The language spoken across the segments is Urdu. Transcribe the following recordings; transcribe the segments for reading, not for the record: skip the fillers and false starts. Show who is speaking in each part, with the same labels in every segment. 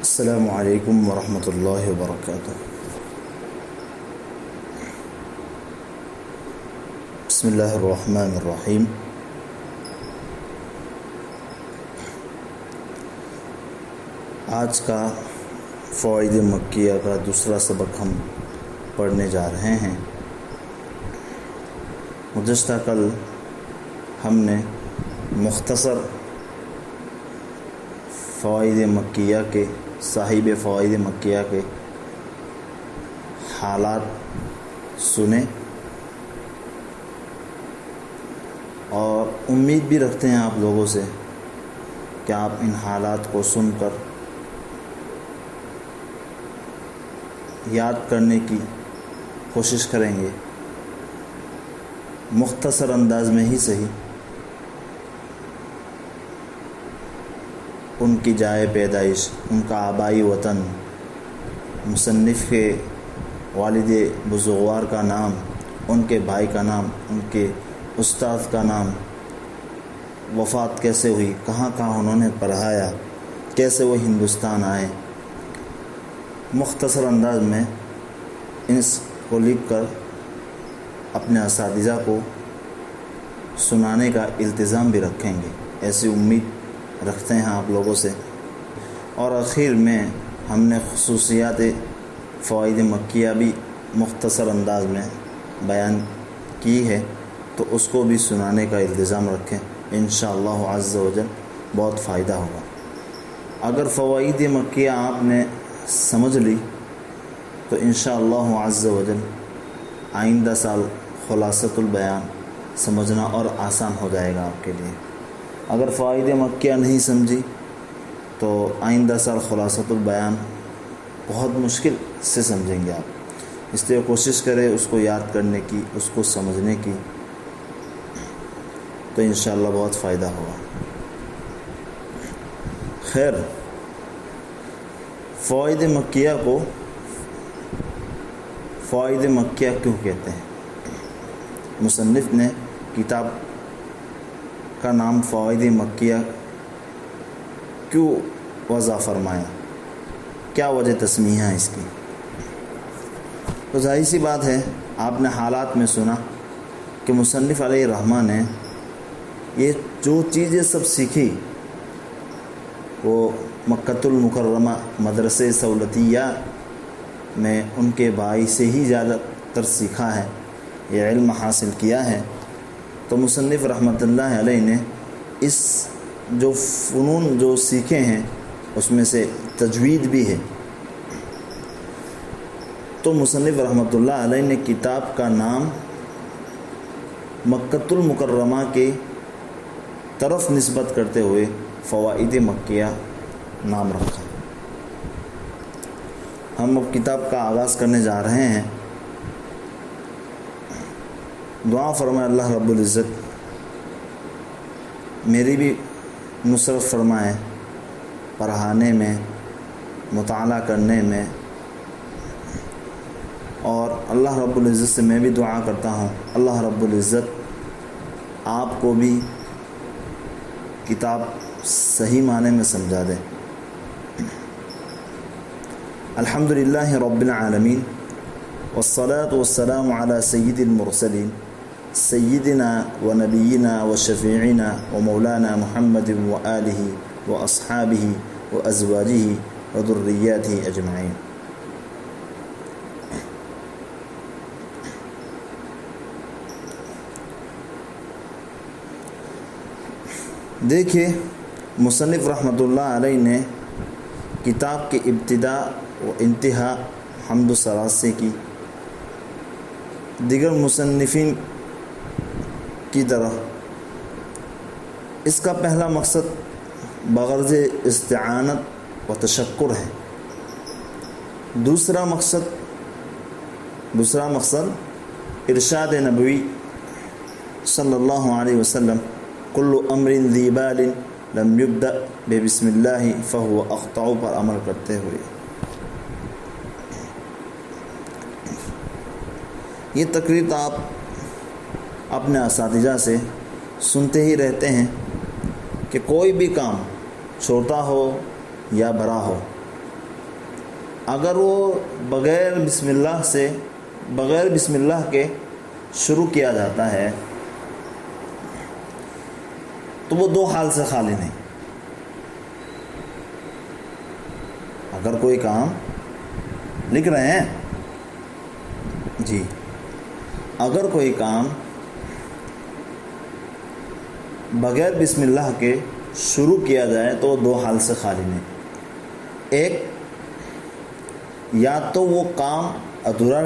Speaker 1: السلام علیکم ورحمۃ اللہ وبرکاتہ۔ بسم اللہ الرحمن الرحیم۔ آج کا فوائد مکیہ کا دوسرا سبق ہم پڑھنے جا رہے ہیں۔ گزشتہ کل ہم نے مختصر فوائد مکیہ کے صاحب فوائد مکیہ کے حالات سنے اور امید بھی رکھتے ہیں آپ لوگوں سے کہ آپ ان حالات کو سن کر یاد کرنے کی کوشش کریں گے، مختصر انداز میں ہی صحیح۔ ان کی جائے پیدائش، ان کا آبائی وطن، مصنف کے والد بزرگوار کا نام، ان کے بھائی کا نام، ان کے استاد کا نام، وفات کیسے ہوئی، کہاں کہاں انہوں نے پڑھایا، کیسے وہ ہندوستان آئے، مختصر انداز میں اس کو لکھ کر اپنے اساتذہ کو سنانے کا التزام بھی رکھیں گے، ایسی امید رکھتے ہیں آپ لوگوں سے۔ اور آخر میں ہم نے خصوصیات فوائد مکیہ بھی مختصر انداز میں بیان کی ہے، تو اس کو بھی سنانے کا التزام رکھیں، انشاءاللہ عز و جل بہت فائدہ ہوگا۔ اگر فوائد مکیہ آپ نے سمجھ لی تو انشاءاللہ عز و جل آئندہ سال خلاصۃ البیان سمجھنا اور آسان ہو جائے گا آپ کے لیے۔ اگر فوائد مکیہ نہیں سمجھی تو آئندہ سال خلاصۃ البیان بہت مشکل سے سمجھیں گے آپ، اس لیے کوشش کریں اس کو یاد کرنے کی، اس کو سمجھنے کی، تو انشاءاللہ بہت فائدہ ہوگا۔ خیر، فوائد مکیہ کو فوائد مکیہ کیوں کہتے ہیں؟ مصنف نے کتاب کا نام فوائد مکیہ کیوں وضع فرمایا، کیا وجہ تسمیہ ہے اس کی؟ تو ظاہر سی بات ہے، آپ نے حالات میں سنا کہ مصنف علیہ الرحمہ نے یہ جو چیزیں سب سیکھی وہ مکۃ المکرمہ مدرسے سہولتیہ میں ان کے بھائی سے ہی زیادہ تر سیکھا ہے، یہ علم حاصل کیا ہے۔ تو مصنف رحمۃ اللہ علیہ نے اس جو فنون جو سیکھے ہیں اس میں سے تجوید بھی ہے، تو مصنف رحمۃ اللہ علیہ نے کتاب کا نام مکۃ المکرمہ کے طرف نسبت کرتے ہوئے فوائد مکیہ نام رکھا۔ ہم اب کتاب کا آغاز کرنے جا رہے ہیں۔ دعا فرمائے اللہ رب العزت میری بھی نصرت فرمائے پڑھانے میں، مطالعہ کرنے میں، اور اللہ رب العزت سے میں بھی دعا کرتا ہوں اللہ رب العزت آپ کو بھی کتاب صحیح معنی میں سمجھا دے۔ الحمدللہ رب العالمین والصلاة والسلام علی سید المرسلین سیدنا و نبینا و شفیعنا و مولانا محمد و آلہ و اصحابہ و ازواجہ و ذریاتہ اجمعین۔ دیکھیے، مصنف رحمۃ اللہ علیہ نے کتاب کی ابتدا و انتہا حمد و ثناء سے کی، دیگر مصنفین کی طرح اس کا پہلا مقصد بغرض استعانت و تشکر ہے۔ دوسرا مقصد ارشاد نبوی صلی اللہ علیہ وسلم کل امر ذی بال لم یبدأ بسم اللہ فہو اخطأ پر عمل کرتے ہوئے۔ یہ تقریر تو آپ اپنے اساتذہ سے سنتے ہی رہتے ہیں کہ کوئی بھی کام چھوٹا ہو یا بڑا ہو، اگر وہ بغیر بسم اللہ کے شروع کیا جاتا ہے تو وہ 2 حال سے خالی نہیں. اگر کوئی کام لکھ رہے ہیں جی، اگر کوئی کام بغیر بسم اللہ کے شروع کیا جائے تو وہ 2 حال سے خالی نہیں. ایک، یا تو وہ کام ادھورا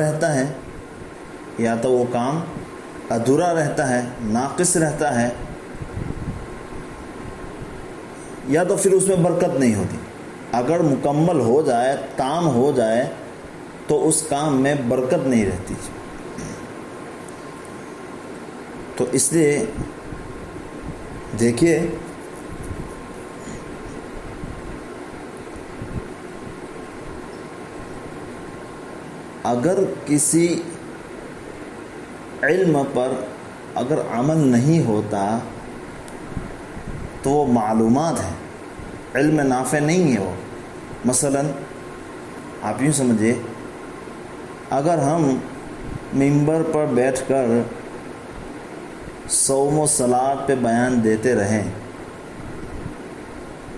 Speaker 1: رہتا ہے، ناقص رہتا ہے، یا تو پھر اس میں برکت نہیں ہوتی. اگر مکمل ہو جائے، تام ہو جائے تو اس کام میں برکت نہیں رہتی. تو اس لیے دیکھیے اگر کسی علم پر اگر عمل نہیں ہوتا تو وہ معلومات ہے، علم نافع نہیں ہے وہ. مثلا آپ یوں سمجھیے، اگر ہم ممبر پر بیٹھ کر صوم و صلات پہ بیان دیتے رہیں،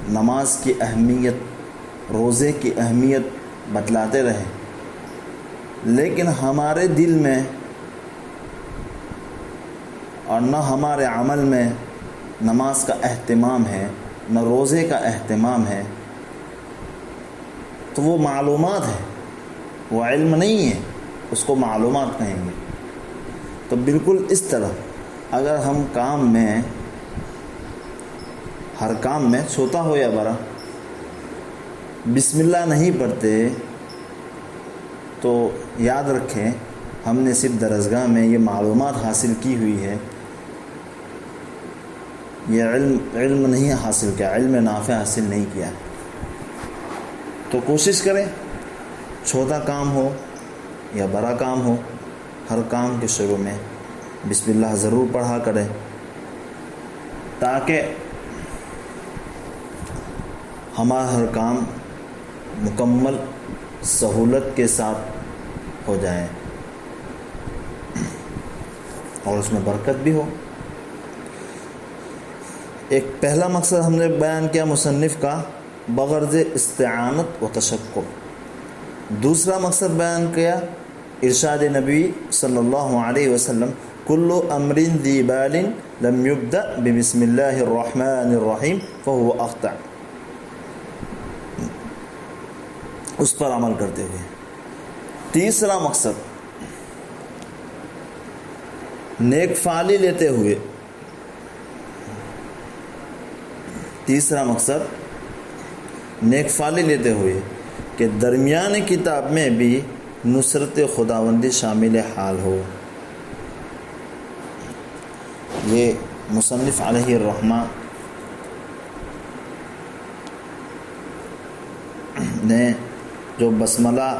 Speaker 1: نماز کی اہمیت، روزے کی اہمیت بتلاتے رہیں، لیکن ہمارے دل میں اور نہ ہمارے عمل میں نماز کا اہتمام ہے، نہ روزے کا اہتمام ہے، تو وہ معلومات ہے، وہ علم نہیں ہے، اس کو معلومات کہیں گے. تو بالکل اس طرح اگر ہم کام میں، ہر کام میں چھوٹا ہو یا بڑا، بسم اللہ نہیں پڑھتے تو یاد رکھیں ہم نے صرف درسگاہ میں یہ معلومات حاصل کی ہوئی ہے، یہ علم نہیں حاصل کیا، علم نافع حاصل نہیں کیا. تو کوشش کریں چھوٹا کام ہو یا بڑا کام ہو، ہر کام کے شروع میں بسم اللہ ضرور پڑھا کریں، تاکہ ہمارا ہر کام مکمل سہولت کے ساتھ ہو جائے اور اس میں برکت بھی ہو. ایک پہلا مقصد ہم نے بیان کیا مصنف کا، بغرض استعانت و تشکر. دوسرا مقصد بیان کیا ارشاد نبی صلی اللہ علیہ وسلم، کل امر ذی بال لم یبدأ ببسم اللہ الرحمن الرحیم فهو اخطأ، اس پر عمل کرتے ہوئے. تیسرا مقصد نیک فعلی لیتے ہوئے، کہ درمیان کتاب میں بھی نصرت خداوندی شامل حال ہو. یہ مصنف علیہ الرحمہ نے جو بسملہ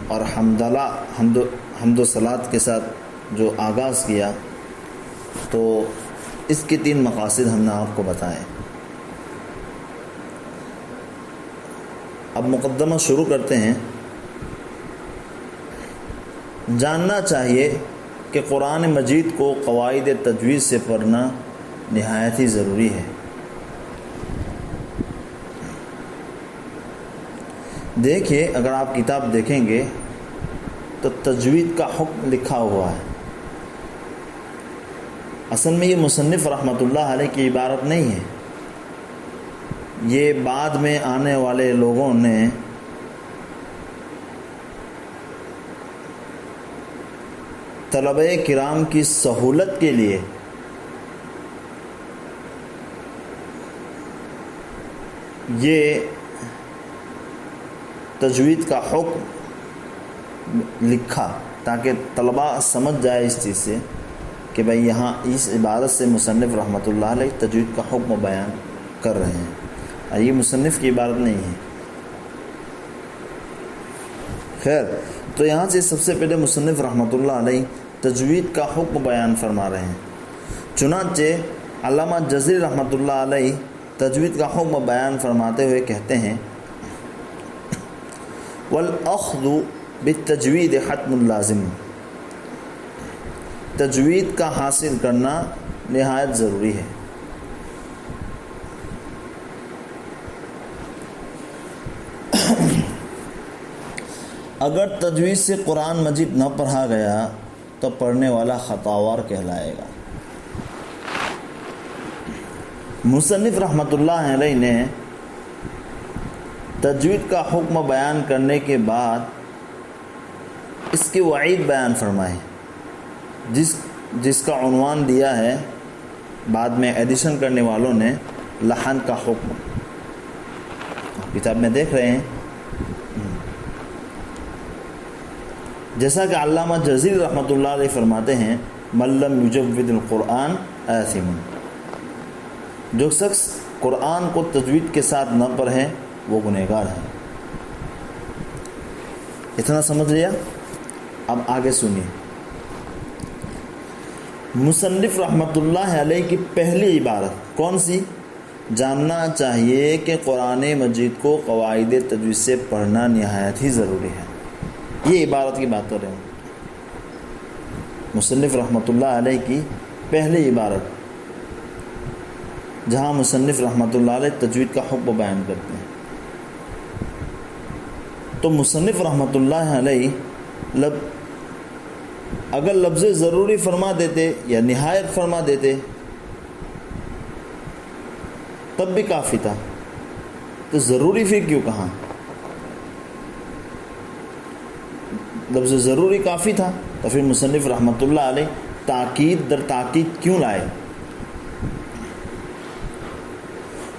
Speaker 1: اور حمد و صلات کے ساتھ جو آغاز کیا، تو اس کے 3 مقاصد ہم نے آپ کو بتائے. اب مقدمہ شروع کرتے ہیں. جاننا چاہیے کہ قرآن مجید کو قواعد تجوید سے پڑھنا نہایت ہی ضروری ہے. دیکھیے اگر آپ کتاب دیکھیں گے تو تجوید کا حکم لکھا ہوا ہے. اصل میں یہ مصنف رحمۃ اللہ علیہ کی عبارت نہیں ہے، یہ بعد میں آنے والے لوگوں نے طلبہ کرام کی سہولت کے لیے یہ تجوید کا حکم لکھا، تاکہ طلبہ سمجھ جائے اس چیز سے کہ بھائی یہاں اس عبارت سے مصنف رحمۃ اللہ علیہ تجوید کا حکم بیان کر رہے ہیں، اور یہ مصنف کی عبارت نہیں ہے. خیر، تو یہاں سے سب سے پہلے مصنف رحمۃ اللہ علیہ تجوید کا حکم بیان فرما رہے ہیں. چنانچہ علامہ جزری رحمۃ اللہ علیہ تجوید کا حکم بیان فرماتے ہوئے کہتے ہیں، والأخذ بالتجوید حتم لازم، تجوید کا حاصل کرنا نہایت ضروری ہے۔ اگر تجوید سے قرآن مجید نہ پڑھا گیا تو پڑھنے والا خطاوار کہلائے گا۔ مصنف رحمۃ اللہ علیہ نے تجوید کا حکم بیان کرنے کے بعد اس کی وعید بیان فرمائے، جس کا عنوان دیا ہے بعد میں ایڈیشن کرنے والوں نے لحن کا حکم۔ کتاب میں دیکھ رہے ہیں، جیسا کہ علامہ جزیل رحمۃ اللہ علیہ فرماتے ہیں، من لم یجود القرآن آثم، جو شخص قرآن کو تجوید کے ساتھ نہ پڑھے وہ گنہگار ہے۔ اتنا سمجھ لیا؟ اب آگے سنیے۔ مصنف رحمۃ اللہ علیہ کی پہلی عبارت کون سی؟ جاننا چاہیے کہ قرآن مجید کو قواعد تجوید سے پڑھنا نہایت ہی ضروری ہے۔ یہ عبارت کی بات کر رہے ہیں مصنف رحمۃ اللہ علیہ کی پہلی عبارت، جہاں مصنف رحمۃ اللہ علیہ تجوید کا حکم بیان کرتے ہیں۔ تو مصنف رحمۃ اللہ علیہ اگر لفظ ضروری فرما دیتے یا نہایت فرما دیتے تب بھی کافی تھا، تو ضروری پھر کیوں کہا؟ لفظ ضروری کافی تھا تو پھر مصنف رحمۃ اللہ علیہ تاکید در تاکید کیوں لائے؟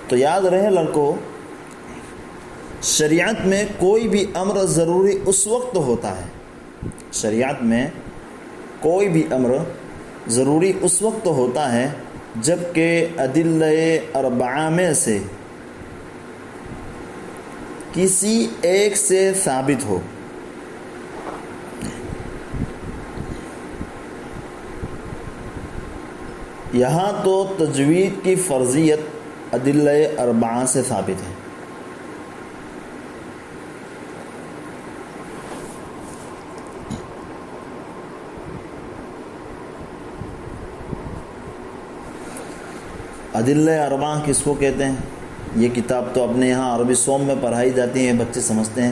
Speaker 1: تو یاد رہے لڑکوں، شریعت میں کوئی بھی امر ضروری اس وقت ہوتا ہے، شریعت میں کوئی بھی امر ضروری اس وقت ہوتا ہے جب کہ ادلہ اربعہ میں سے کسی ایک سے ثابت ہو۔ یہاں تو تجوید کی فرضیت ادلہ اربعہ سے ثابت ہے۔ ادلہ اربعہ کس کو کہتے ہیں؟ یہ کتاب تو اپنے یہاں عربی سوم میں پڑھائی جاتی ہے، بچے سمجھتے ہیں۔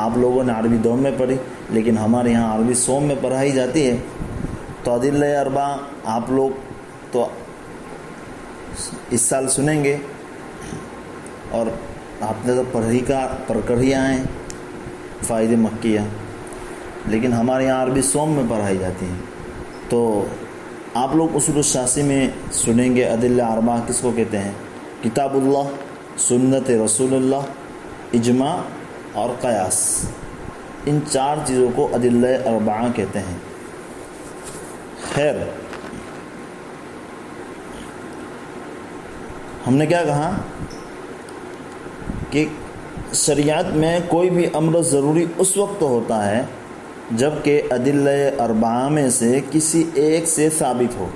Speaker 1: آپ لوگوں نے عربی دوم میں پڑھی، لیکن ہمارے یہاں عربی سوم میں پڑھائی جاتی ہے۔ تو ادلہ اربعہ آپ لوگ تو اس سال سنیں گے، اور آپ نے تو پڑھ کر ہی آئے ہیں فائد مکیہ، لیکن ہمارے یہاں عربی سوم میں پڑھائی جاتی ہے۔ تو آپ لوگ اصول الشاسی میں سنیں گے ادلہ اربعہ کس کو کہتے ہیں؟ کتاب اللہ، سنت رسول اللہ، اجماع اور قیاس، ان چار چیزوں کو ادلہ اربعہ کہتے ہیں۔ خیر، ہم نے کیا کہا کہ شریعت میں کوئی بھی امر ضروری اس وقت ہوتا ہے جب کہ ادلہ اربعہ میں سے کسی ایک سے ثابت ہو۔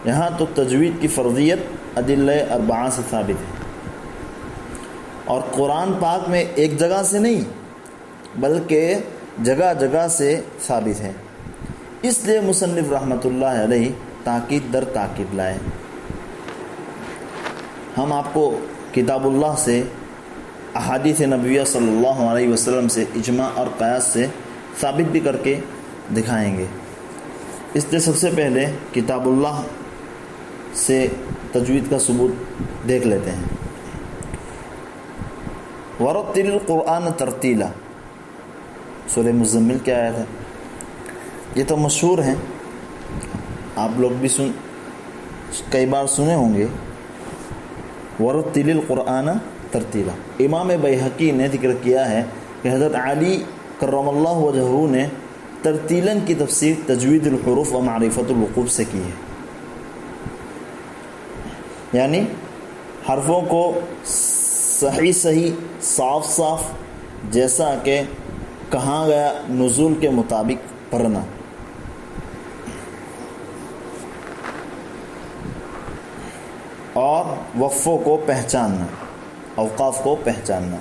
Speaker 1: یہاں تو تجوید کی فرضیت ادلہ اربعہ سے ثابت ہے، اور قرآن پاک میں ایک جگہ سے نہیں بلکہ جگہ جگہ سے ثابت ہے۔ اس لیے مصنف رحمۃ اللہ علیہ تاکید در تاکید لائے۔ ہم آپ کو کتاب اللہ سے، احادیث نبویہ صلی اللہ علیہ وسلم سے، اجماع اور قیاس سے ثابت بھی کر کے دکھائیں گے۔ اس لیے سب سے پہلے کتاب اللہ سے تجوید کا ثبوت دیکھ لیتے ہیں۔ ورتل القرآن ترتیلا، سورہ مزمل کی آیت ہے، یہ تو مشہور ہیں، آپ لوگ بھی کئی بار سنے ہوں گے۔ ورتل القرآن ترتیلا، امام بیہقی نے ذکر کیا ہے کہ حضرت علی کرم اللہ وجہہ نے ترتیلاً کی تفسیر تجوید الحروف و معرفت الوقوف سے کی ہے، یعنی حرفوں کو صحیح صاف صاف جیسا کہ کہا گیا نزول کے مطابق پڑھنا۔ اور وقفوں کو پہچاننا، اوقاف کو پہچاننا،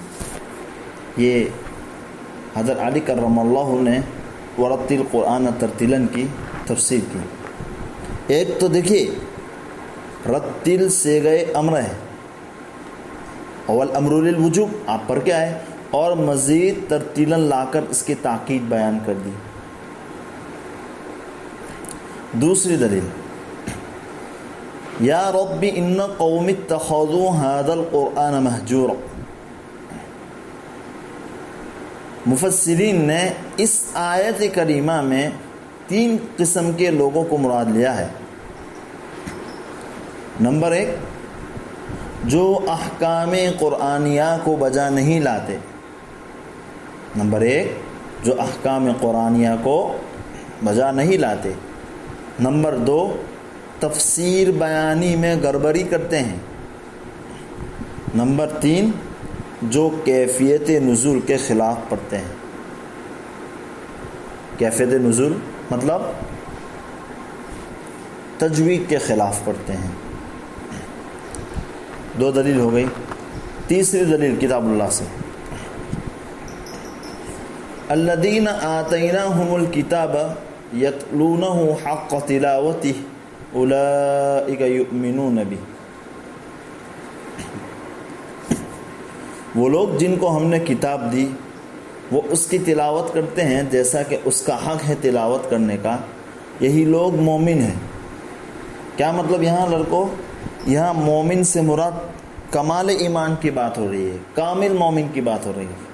Speaker 1: یہ حضرت علی کرم اللہ نے ورتل قرآن ترتیلاً کی تفسیر کی. ایک تو دیکھیے رتل سے گئے امر ہے، اول امر للوجوب آپ پر کیا ہے، اور مزید ترتیلاً لا کر اس کی تاکید بیان کر دی. دوسری دلیل یا رب ان قوم اتخذوا هذا القرآن مہجورا. مفسرین نے اس آیت کریمہ میں 3 قسم کے لوگوں کو مراد لیا ہے. نمبر 1 جو احکام قرآنیہ کو بجا نہیں لاتے. نمبر 1 جو احکام قرآنیہ کو بجا نہیں لاتے. نمبر 2 تفسیر بیانی میں گڑبڑی کرتے ہیں. نمبر 3 جو کیفیت نزول کے خلاف پڑھتے ہیں. کیفیت نزول مطلب تجوید کے خلاف پڑھتے ہیں. 2 دلیل ہو گئی. تیسری دلیل کتاب اللہ سے الذین آتیناہم الکتاب یتلونہ حق تلاوتہ اولئک یؤمنون بہ. وہ لوگ جن کو ہم نے کتاب دی وہ اس کی تلاوت کرتے ہیں جیسا کہ اس کا حق ہے تلاوت کرنے کا، یہی لوگ مومن ہیں. کیا مطلب یہاں لڑکوں، یہاں مومن سے مراد کمال ایمان کی بات ہو رہی ہے، کامل مومن کی بات ہو رہی ہے.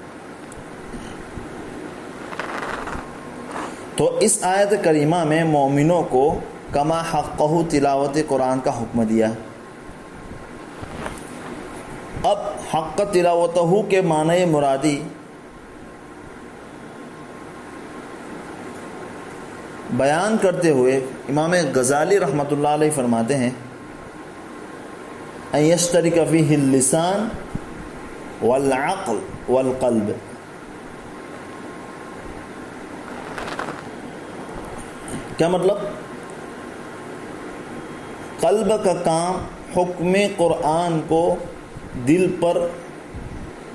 Speaker 1: تو اس آیت کریمہ میں مومنوں کو کما حقہ تلاوت قرآن کا حکم دیا. اب حق تلاوتہ کے معنی مرادی بیان کرتے ہوئے امام غزالی رحمۃ اللہ علیہ فرماتے ہیں ان یشترک فیہ اللسان والعقل والقلب. کیا مطلب؟ قلب کا کام حکم قرآن کو دل پر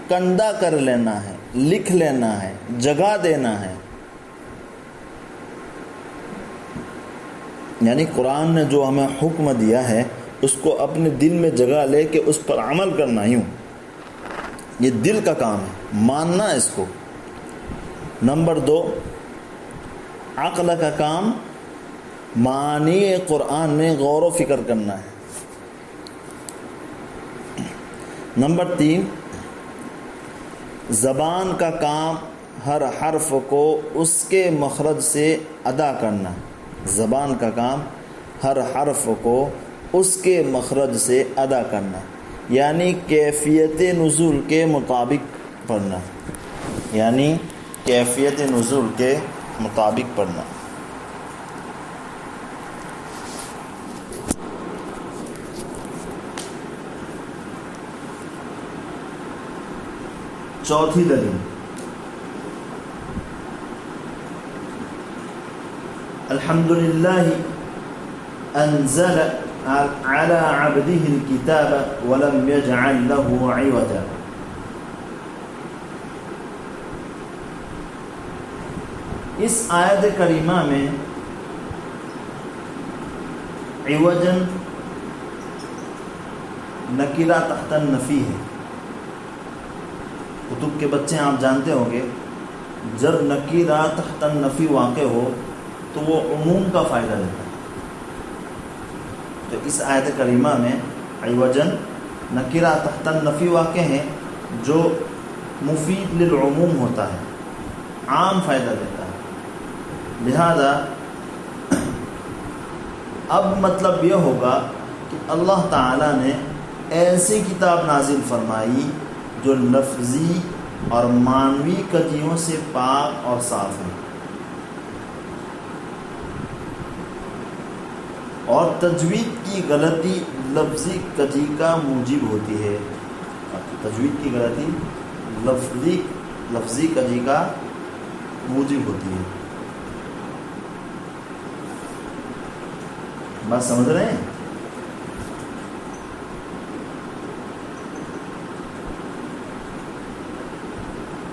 Speaker 1: کندہ کر لینا ہے، لکھ لینا ہے، جگہ دینا ہے. یعنی قرآن نے جو ہمیں حکم دیا ہے اس کو اپنے دل میں جگہ لے کے اس پر عمل کرنا. یوں یہ دل کا کام ہے، ماننا اس کو. نمبر 2 عقل کا کام معنی قرآن میں غور و فکر کرنا ہے. نمبر 3 زبان کا کام ہر حرف کو اس کے مخرج سے ادا کرنا. زبان کا کام ہر حرف کو اس کے مخرج سے ادا کرنا، یعنی کیفیت نزول کے مطابق پڑھنا. یعنی کیفیت نزول کے مطابق پڑھنا. چوتھی دلیل الحمدللہ انزل على عبده الكتاب ولم يجعل له عوجا. اس آیت کریمہ میں عوجن نکرہ تحت النفی ہے. کتب کے بچے آپ جانتے ہوں گے جب نکرہ تحت النفی واقع ہو تو وہ عموم کا فائدہ دیتا ہے. تو اس آیت کریمہ میں عوجن نکرہ تحت النفی واقع ہے جو مفید للعموم ہوتا ہے، عام فائدہ دیتا ہے. لہذا اب مطلب یہ ہوگا کہ اللہ تعالیٰ نے ایسی کتاب نازل فرمائی جو لفظی اور معنوی کجیوں سے پاک اور صاف ہے، اور تجوید کی غلطی لفظی کجی کا موجب ہوتی ہے. تجوید کی غلطی لفظی کجی کا موجب ہوتی ہے. بات سمجھ رہے ہیں؟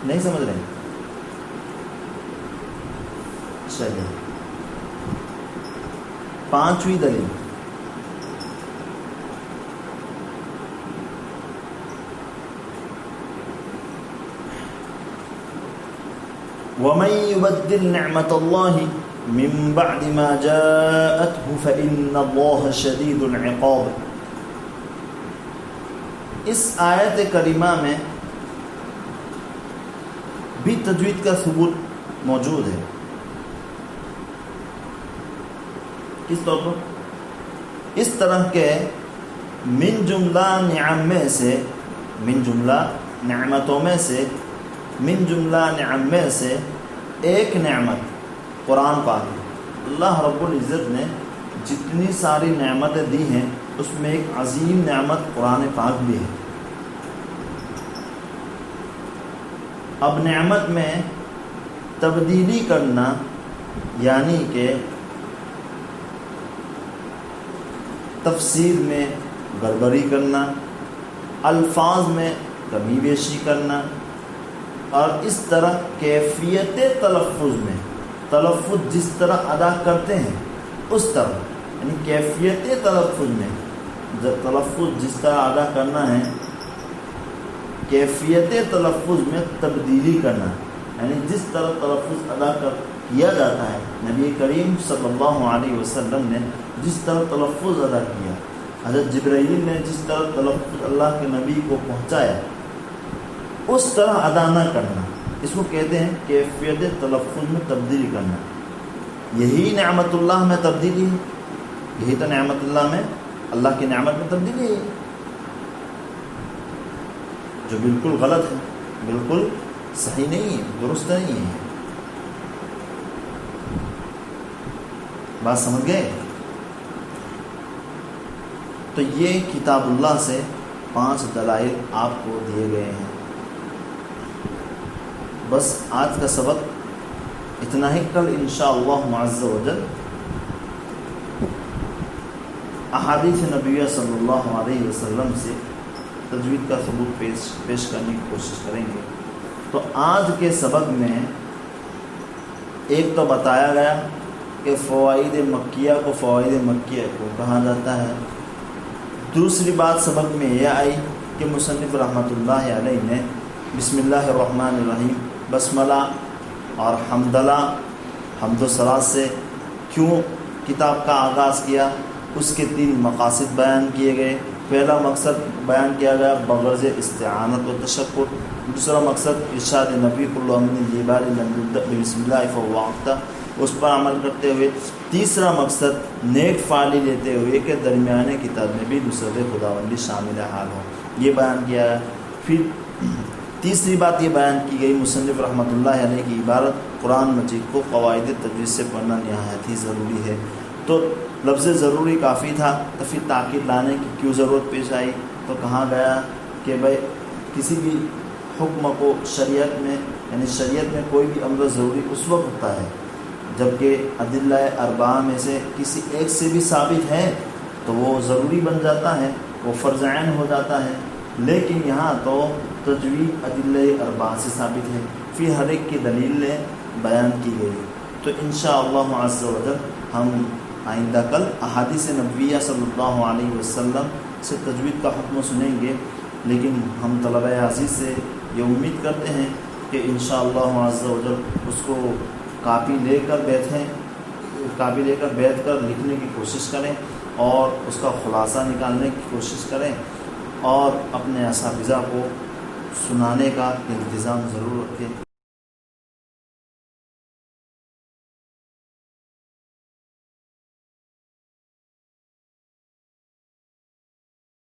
Speaker 1: نہیں سمجھ رہے ہیں؟ چلیے 5ویں دلیل، وَمَن يُبَدِّلْ نِعْمَةَ اللَّهِ مِن بَعْدِ مَا جَاءَتْهُ فَإِنَّ اللَّهَ شَدِيدُ الْعِقَابِ۔ اس آیت کریمہ میں بھی تجوید کا ثبوت موجود ہے۔ کس طور پر؟ اس طرح کے من جملہ نعم میں سے، من جملہ نعمتوں میں سے، من جملہ نعم میں سے ایک نعمت قرآن پاک ہے۔ اللہ رب العزت نے جتنی ساری نعمتیں دی ہیں اس میں ایک عظیم نعمت قرآن پاک بھی ہے۔ اب نعمت میں تبدیلی کرنا یعنی کہ تفسیر میں گڑبڑی کرنا، الفاظ میں کمی بیشی کرنا، اور اس طرح کیفیت تلفظ میں، تلفظ جس طرح ادا کرتے ہیں اس طرح، یعنی کیفیت تلفظ میں، جب تلفظ جس طرح ادا کرنا ہے کیفیت تلفظ میں تبدیلی کرنا، یعنی جس طرح تلفظ ادا کیا جاتا ہے نبی کریم صلی اللہ علیہ وسلم نے جس طرح تلفظ ادا کیا، حضرت جبرائیل نے جس طرح تلفظ اللہ کے نبی کو پہنچایا اس طرح ادا نہ کرنا، اس کو کہتے ہیں کیفیت تلفظ میں تبدیلی کرنا۔ یہی نعمت اللہ میں تبدیلی ہے، یہی تو نعمت اللہ میں، اللہ کی نعمت میں تبدیلی ہے، جو بالکل غلط ہے، بالکل صحیح نہیں ہے، درست نہیں ہے۔ بات سمجھ گئے؟ تو یہ کتاب اللہ سے 5 دلائل آپ کو دیے گئے ہیں۔ بس آج کا سبق اتنا ہی، کل انشاءاللہ عز و جل احادیث نبویہ صلی اللہ علیہ وسلم سے تجوید کا ثبوت پیش کرنے کی کوشش کریں گے۔ تو آج کے سبق میں ایک تو بتایا گیا کہ فوائد مکیہ کو کہا جاتا ہے۔ دوسری بات سبق میں یہ آئی کہ مصنف رحمۃ اللہ علیہ نے بسم اللہ الرحمن الرحیم، بسملہ اور حمدلہ، حمد و ثنا سے کیوں کتاب کا آغاز کیا، اس کے 3 مقاصد بیان کیے گئے۔ پہلا مقصد بیان کیا گیا بغرض استعانت و تشکر، دوسرا مقصد ارشاد نبی کل من الجبال لم یبدأ بسم اللہ فهو اختہ، اس پر عمل کرتے ہوئے۔ تیسرا مقصد نیک فعلی لیتے ہوئے کہ درمیانے کتاب میں بھی نصرت خداوندی شامل حال ہو، یہ بیان کیا ہے۔ پھر تیسری بات یہ بیان کی گئی مصنف رحمۃ اللہ علیہ کی عبارت قرآن مجید کو قواعد تجوید سے پڑھنا نہایت ہی ضروری ہے۔ تو لفظ ضروری کافی تھا، تو پھر تاکید لانے کی کیوں ضرورت پیش آئی؟ تو کہا گیا کہ بھائی کسی بھی حکم کو شریعت میں، یعنی شریعت میں کوئی بھی امر ضروری اس وقت ہوتا ہے جبکہ ادلہ اربعہ میں سے کسی ایک سے بھی ثابت ہے تو وہ ضروری بن جاتا ہے، وہ فرض عین ہو جاتا ہے۔ لیکن یہاں تو تجوید ادلہ اربعہ سے ثابت ہے، پھر ہر ایک کی دلیل بیان کی گئی۔ تو انشاءاللہ عز و جل ہم آئندہ کل احادیث نبویہ صلی اللہ علیہ وسلم سے تجوید کا حکم سنیں گے، لیکن ہم طلبہ عزیز سے یہ امید کرتے ہیں کہ انشاءاللہ عز و جل اس کو کاپی لے کر بیٹھ کر لکھنے کی کوشش کریں اور اس کا خلاصہ نکالنے کی کوشش کریں اور اپنے اساتذہ کو سنانے کا انتظام ضرور رکھیں۔